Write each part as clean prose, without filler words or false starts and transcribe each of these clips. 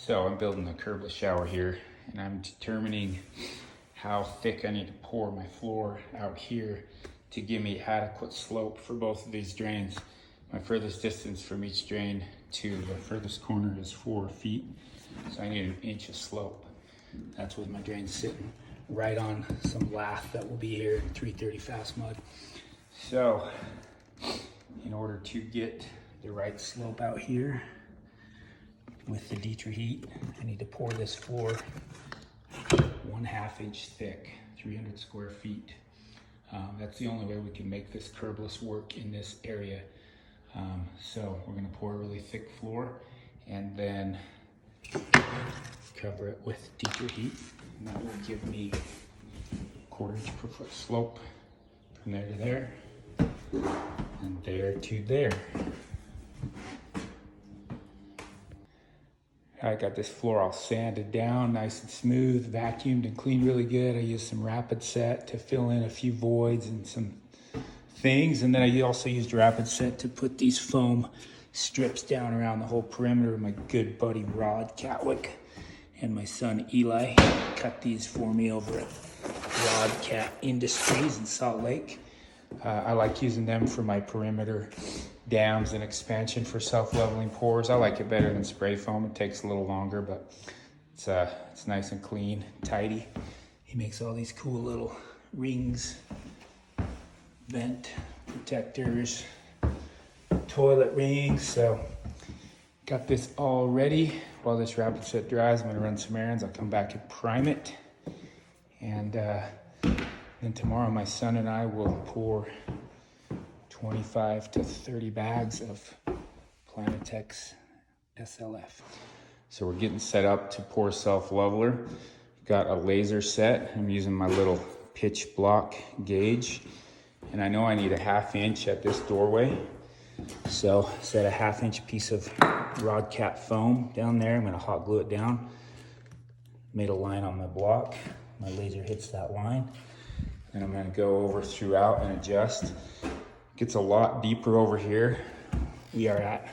So I'm building a curbless shower here, and I'm determining how thick I need to pour my floor out here to give me adequate slope for both of these drains. My furthest distance from each drain to the furthest corner is 4 feet, so I need an inch of slope. That's with my drains sitting right on some lath that will be here in 330 fast mud. So in order to get the right slope out here with the Dietrich heat, I need to pour this floor 1/2 inch thick, 300 square feet. That's the only way we can make this curbless work in this area. So we're gonna pour a really thick floor and then cover it with Dietrich heat, and that will give me 1/4 inch per foot slope from there to there and there to there. I got this floor all sanded down, nice and smooth, vacuumed and cleaned really good. I used some Rapid Set to fill in a few voids and some things. And then I also used Rapid Set to put these foam strips down around the whole perimeter. My good buddy Rod Catwick and my son Eli cut these for me over at Rod Cat Industries in Salt Lake. I like using them for my perimeter dams and expansion for self-leveling pours. I like it better than spray foam. It takes a little longer, but it's nice and clean, tidy. He makes all these cool little rings, vent protectors, toilet rings. So got this all ready. While this Rapid Set dries, I'm gonna run some errands. I'll come back and prime it. And then tomorrow my son and I will pour 25 to 30 bags of Planitex SLF. So we're getting set up to pour self-leveler. Got a laser set. I'm using my little pitch block gauge. And I know I need a 1/2 inch at this doorway. So set a 1/2 inch piece of Rod Cat foam down there. I'm gonna hot glue it down. Made a line on my block. My laser hits that line. And I'm gonna go over throughout and adjust. Gets a lot deeper over here. We are at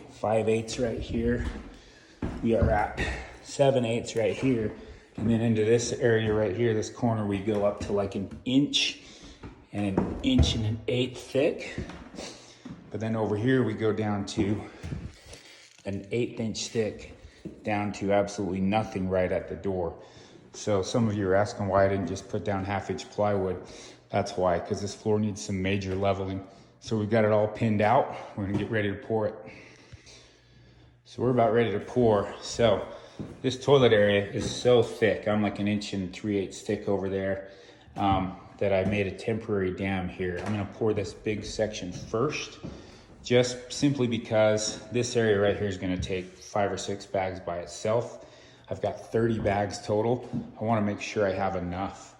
5/8 right here. We are at 7/8 right here. And then into this area right here, this corner, we go up to like 1 inch and 1 1/8 inches thick. But then over here, we go down to 1/8 inch thick, down to absolutely nothing right at the door. So some of you are asking why I didn't just put down 1/2 inch plywood. That's why, because this floor needs some major leveling. So we've got it all pinned out. We're gonna get ready to pour it. So we're about ready to pour. So this toilet area is so thick. I'm like 1 3/8 inches thick over there, that I made a temporary dam here. I'm gonna pour this big section first, just simply because this area right here is gonna take 5 or 6 bags by itself. I've got 30 bags total. I wanna make sure I have enough.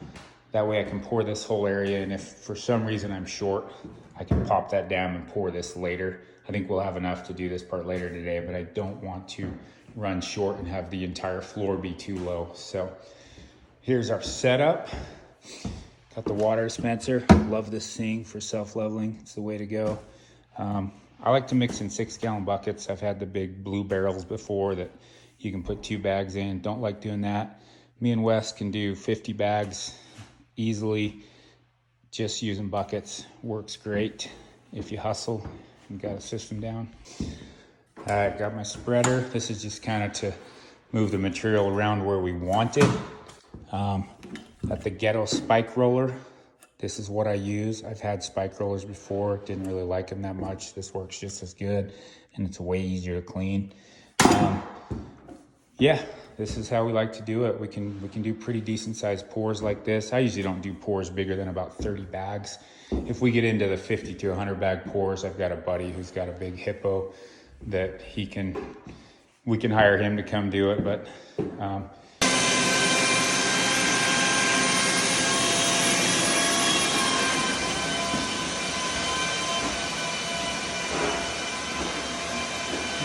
That way I can pour this whole area, and if for some reason I'm short, I can pop that down and pour this later. I think we'll have enough to do this part later today, but I don't want to run short and have the entire floor be too low. So here's our setup. Got the water dispenser. Love this thing for self-leveling. It's the way to go. I like to mix in 6-gallon buckets. I've had the big blue barrels before that you can put 2 bags in. Don't like doing that. Me and Wes can do 50 bags easily. Just using buckets works great if you hustle and got a system down. I got my spreader. This is just kind of to move the material around where we want it. Got the Ghetto spike roller. This is what I use. I've had spike rollers before, didn't really like them that much. This works just as good, and it's way easier to clean. Yeah, this is how we like to do it. We can do pretty decent sized pours like this. I usually don't do pours bigger than about 30 bags. If we get into the 50 to 100 bag pours, I've got a buddy who's got a big hippo that we can hire him to come do it. But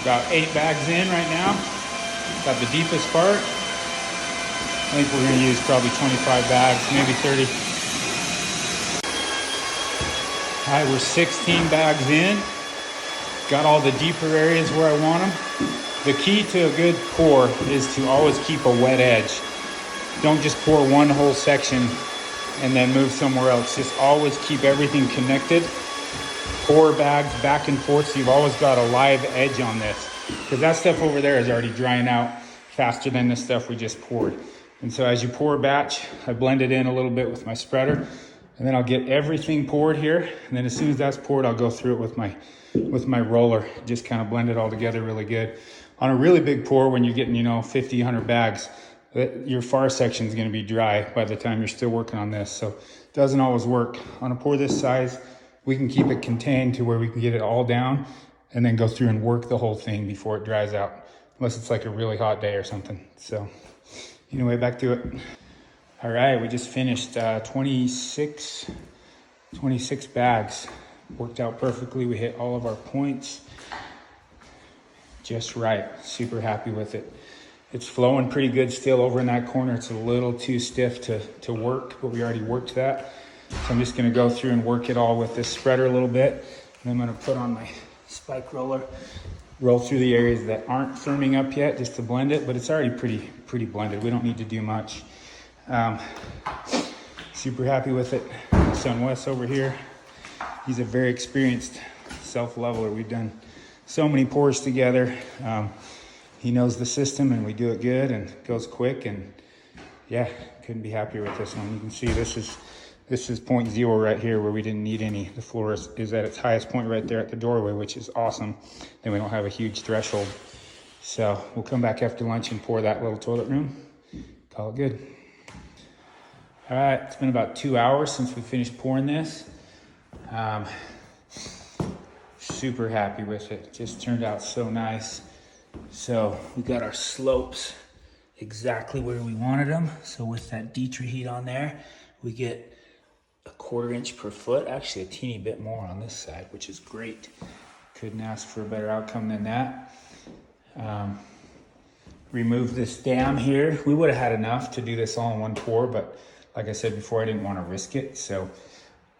about 8 bags in right now. Got the deepest part. I think we're gonna use probably 25 bags, maybe 30. All right, we're 16 bags in. Got all the deeper areas where I want them. The key to a good pour is to always keep a wet edge. Don't just pour one whole section and then move somewhere else. Just always keep everything connected. Pour bags back and forth so you've always got a live edge on this. Because that stuff over there is already drying out faster than the stuff we just poured. And so as you pour a batch, I blend it in a little bit with my spreader, and then I'll get everything poured here. And then as soon as that's poured, I'll go through it with my roller. Just kind of blend it all together really good. On a really big pour, when you're getting, 50, 100 bags, your far section is going to be dry by the time you're still working on this. So it doesn't always work. On a pour this size, we can keep it contained to where we can get it all down and then go through and work the whole thing before it dries out, unless it's like a really hot day or something. So anyway, back to it. All right, we just finished 26 bags. Worked out perfectly. We hit all of our points just right. Super happy with it. It's flowing pretty good still over in that corner. It's a little too stiff to work, but we already worked that. So I'm just gonna go through and work it all with this spreader a little bit. And I'm gonna put on my spike roller, roll through the areas that aren't firming up yet just to blend it, but it's already pretty blended. We don't need to do much. Super happy with it. My son Wes over here, he's a very experienced self-leveler. We've done so many pours together. He knows the system and we do it good and it goes quick, and yeah, couldn't be happier with this one. You can see this is 0.0 right here where we didn't need any. The floor is at its highest point right there at the doorway, which is awesome. Then we don't have a huge threshold. So we'll come back after lunch and pour that little toilet room. Call it good. All right, it's been about 2 hours since we finished pouring this. Super happy with it. Just turned out so nice. So we got our slopes exactly where we wanted them. So with that Dietrich heat on there, we get a 1/4 inch per foot, actually a teeny bit more on this side, which is great. Couldn't ask for a better outcome than that. Remove this dam here. We would have had enough to do this all in one pour, but like I said before, I didn't want to risk it. So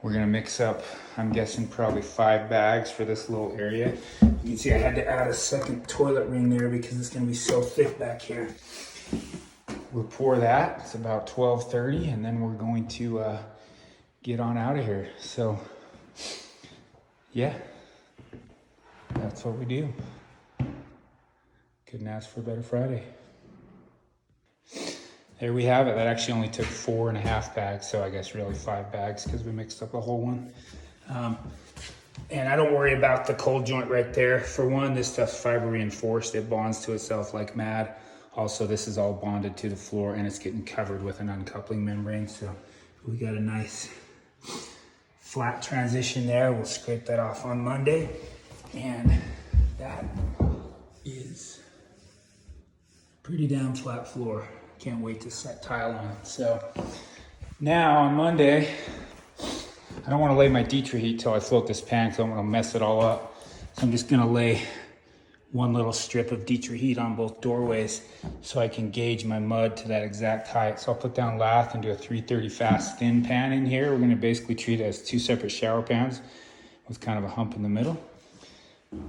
we're gonna mix up, I'm guessing probably 5 bags for this little area. You can see I had to add a second toilet ring there because it's gonna be so thick back here. We'll pour that, it's about 12:30, and then we're going to get on out of here. So yeah, that's what we do. Couldn't ask for a better Friday. There we have it. That actually only took 4.5 bags, so I guess really 5 bags because we mixed up a whole one. And I don't worry about the cold joint right there. For one, this stuff's fiber reinforced. It bonds to itself like mad. Also, this is all bonded to the floor and it's getting covered with an uncoupling membrane. So we got a nice flat transition there. We'll scrape that off on Monday. And that is pretty damn flat floor. Can't wait to set tile on it. So now on Monday, I don't want to lay my Dietrich heat till I float this pan because I don't want to mess it all up. So I'm just going to lay one little strip of Dietrich heat on both doorways so I can gauge my mud to that exact height. So I'll put down lath and do a 330 fast thin pan in here. We're going to basically treat it as 2 separate shower pans with kind of a hump in the middle.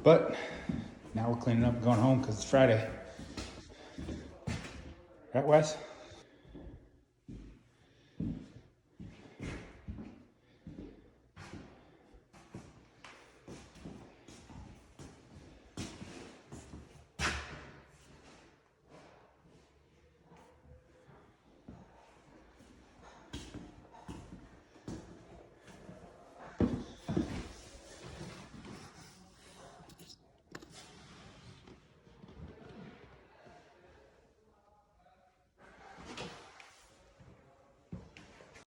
But now we're cleaning up and going home because it's Friday. Right, Wes?